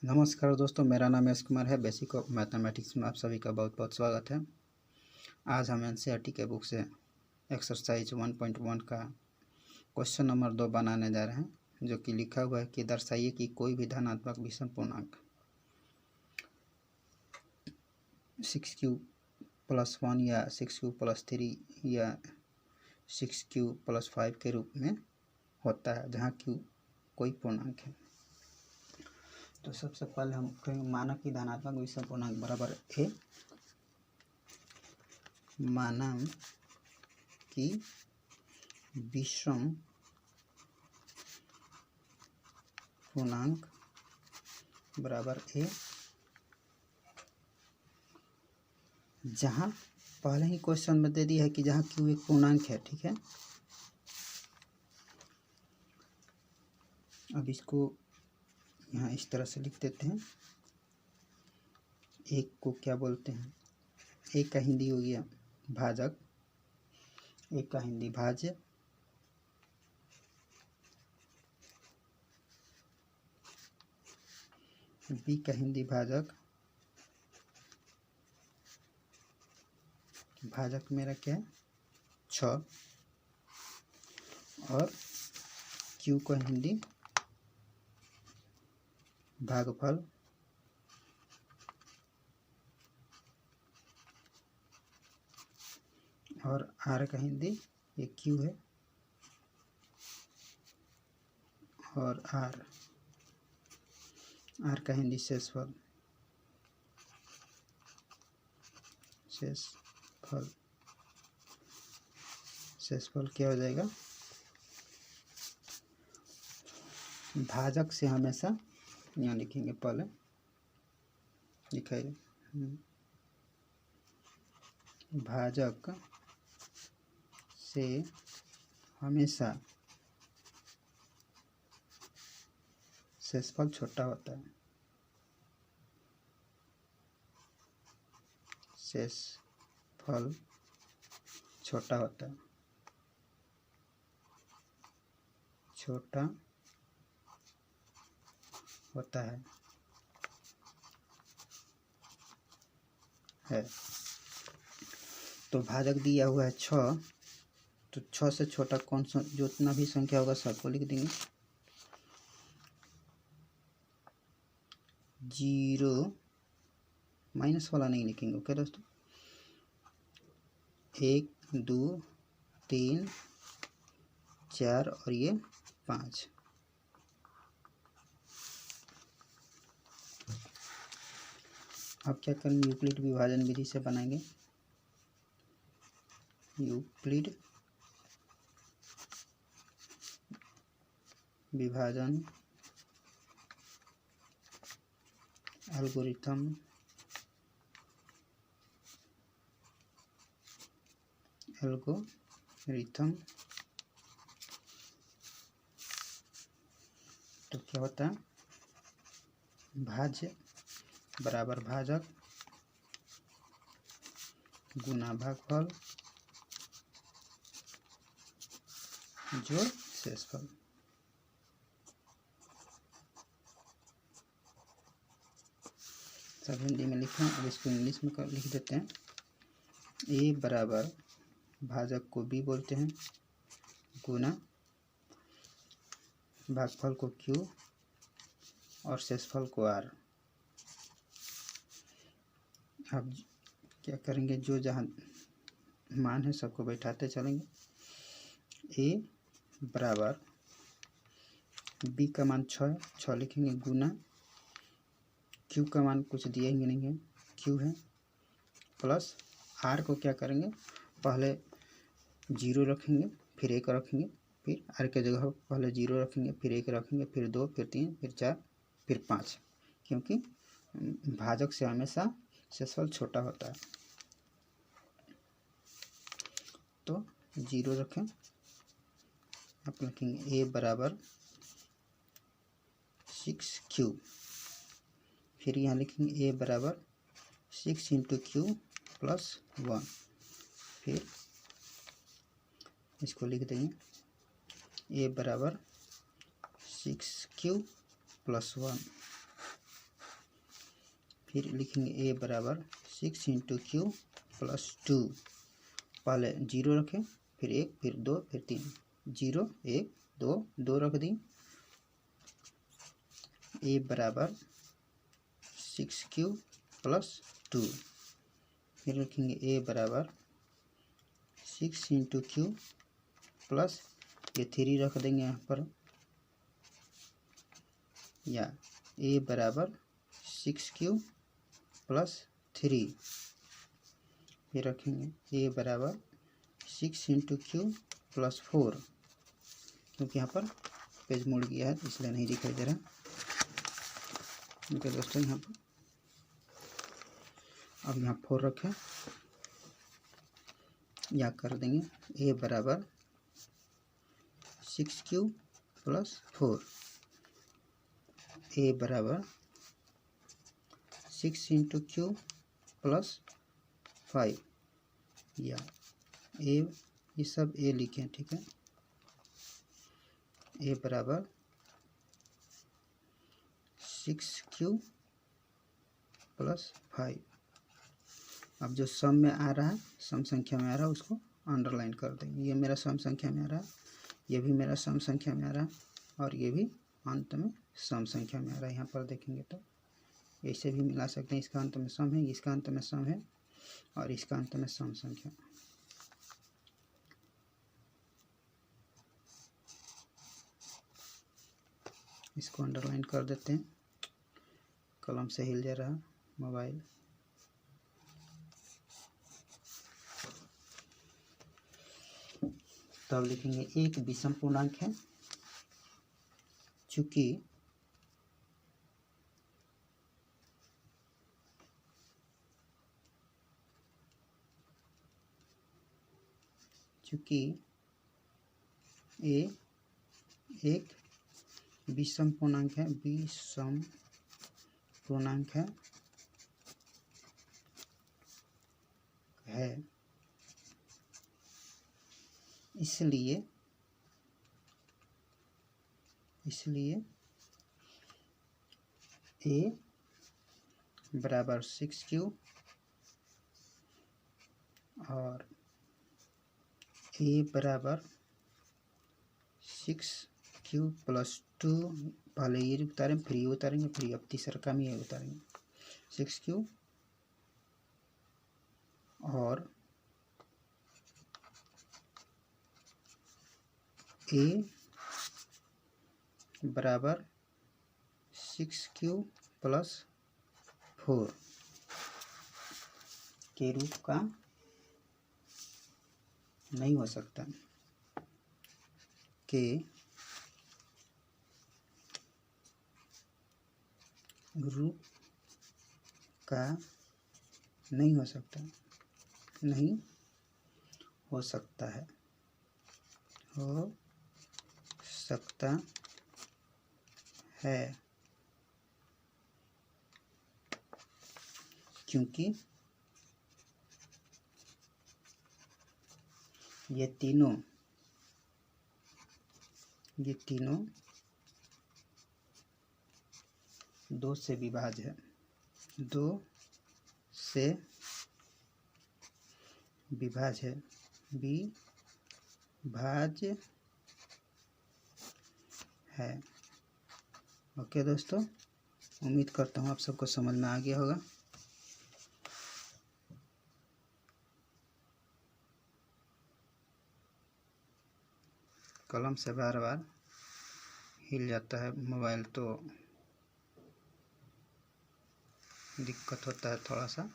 नमस्कार दोस्तों, मेरा नाम यश कुमार है। बेसिक ऑफ मैथमेटिक्स में आप सभी का बहुत बहुत स्वागत है। आज हम एनसीईआरटी के बुक से एक्सरसाइज 1.1 का क्वेश्चन नंबर 2 बनाने जा रहे हैं, जो कि लिखा हुआ है कि दर्शाइए कि कोई भी धनात्मक विषम पूर्णांक 6q+1 या 6q+3 या 6q+5 के रूप में होता है, जहाँ q कोई पूर्णांक है। तो सबसे पहले हम कहेंगे माना कि धनात्मक विषम पूर्णांक बराबर ए। माना कि विषम पूर्णांक बराबर ए, जहाँ पहले ही क्वेश्चन में दे दिया है कि जहाँ क्यू एक पूर्णांक है। ठीक है, अब इसको यहाँ इस तरह से लिख देते हैं। एक को क्या बोलते हैं? एक का हिंदी हो गया भाजक, एक का हिंदी भाज्य, बी का हिंदी भाजक। भाजक मेरा क्या है? 6। और क्यू का हिंदी भागफल, और आर का हिंदी ये क्यू है, और आर का हिंदी शेषफल। शेषफल क्या हो जाएगा? भाजक से हमेशा यहाँ लिखेंगे, पहले दिखाइए। भाजक से हमेशा शेषफल छोटा होता है। शेषफल छोटा होता है, छोटा होता है। तो भाजक दिया हुआ है 6, तो 6 से छोटा कौन सा जितना भी संख्या होगा सबको लिख देंगे। 0 माइनस वाला नहीं लिखेंगे। ओके दोस्तों, 1 2 3 4 और ये 5। अब क्या करेंगे? यूक्लिड विभाजन विधि से बनाएंगे। यूक्लिड विभाजन एल्गोरिथम तो क्या होता है? भाज्य बराबर भाजक गुना भागफल जोड़ शेषफल। सब हिंदी में लिखें, अब इसको इंग्लिश में लिख देते हैं। ए बराबर भाजक को बी बोलते हैं, गुना भागफल को क्यू और शेषफल को आर। अब क्या करेंगे? जो जहाँ मान है सबको बैठाते चलेंगे। ए बराबर बी का मान 6 लिखेंगे, गुना क्यू का मान कुछ दिया ही नहीं है, क्यू है, प्लस आर को क्या करेंगे? पहले 0 रखेंगे, फिर 1 रखेंगे, फिर आर के जगह पहले 0 रखेंगे, फिर 1 रखेंगे, फिर 2, फिर 3, फिर 4, फिर 5, क्योंकि भाजक से हमेशा शेषफल छोटा होता है। तो 0 रखें। आप लिखेंगे ए बराबर 6q, फिर यहाँ लिखेंगे ए बराबर 6 × q+1, फिर इसको लिख देंगे ए बराबर 6q+1। फिर लिखेंगे ए बराबर 6 इंटू क्यू प्लस 2, पहले 0 रखें, फिर 1, फिर 2, फिर 3, 0 1 2 2 रख दी। ए बराबर 6 प्लस 2, फिर रखेंगे ए बराबर 6 इंटू क्यू प्लस ये 3 रख देंगे यहाँ पर, या ए बराबर 6 प्लस 3, फिर रखेंगे ए बराबर 6 इंटू क्यू प्लस 4, क्योंकि यहाँ पर पेज मुड़ गया है इसलिए नहीं दिखाई दे रहा। ओके दोस्तों, यहाँ पर अब यहाँ 4 रखें, या कर देंगे ए बराबर 6 प्लस 4, ए बराबर 6 इंटू क्यू प्लस 5, या ए, ये सब ए लिखें, ठीक है। ए बराबर 6 प्लस 5। अब जो सम में आ रहा है, सम संख्या में आ रहा है, उसको अंडरलाइन कर देंगे। ये मेरा सम संख्या में आ रहा है, ये भी मेरा सम संख्या में आ रहा है, और ये भी अंत में सम संख्या में आ रहा है। यहाँ पर देखेंगे तो ऐसे भी मिला सकते हैं, इसका अंत में सम है, इसका अंत में सम है, और इसका अंत में सम संख्या। इसको अंडरलाइन कर देते हैं, कलम से हिल जा रहा मोबाइल। तब लिखेंगे एक विषम पूर्णांक है, चूंकि ए एक विषम पूर्णांक है, विषम पूर्णांक है, इसलिए ए बराबर 6 और ए बराबर 6 प्लस 2, पहले ये उतारें, फिर ये उतारेंगे, फिर अब तीसरा काम ये उतारेंगे, 6 और ए बराबर 6 प्लस 4 के रूप का नहीं हो सकता, के रूप का नहीं हो सकता, नहीं हो सकता है, हो सकता है, क्योंकि ये तीनों 2 से विभाज्य है, 2 से विभाज्य है, विभाज्य है। ओके दोस्तों, उम्मीद करता हूँ आप सबको समझ में आ गया होगा। कलम से बार बार हिल जाता है मोबाइल तो दिक्कत होता है थोड़ा सा।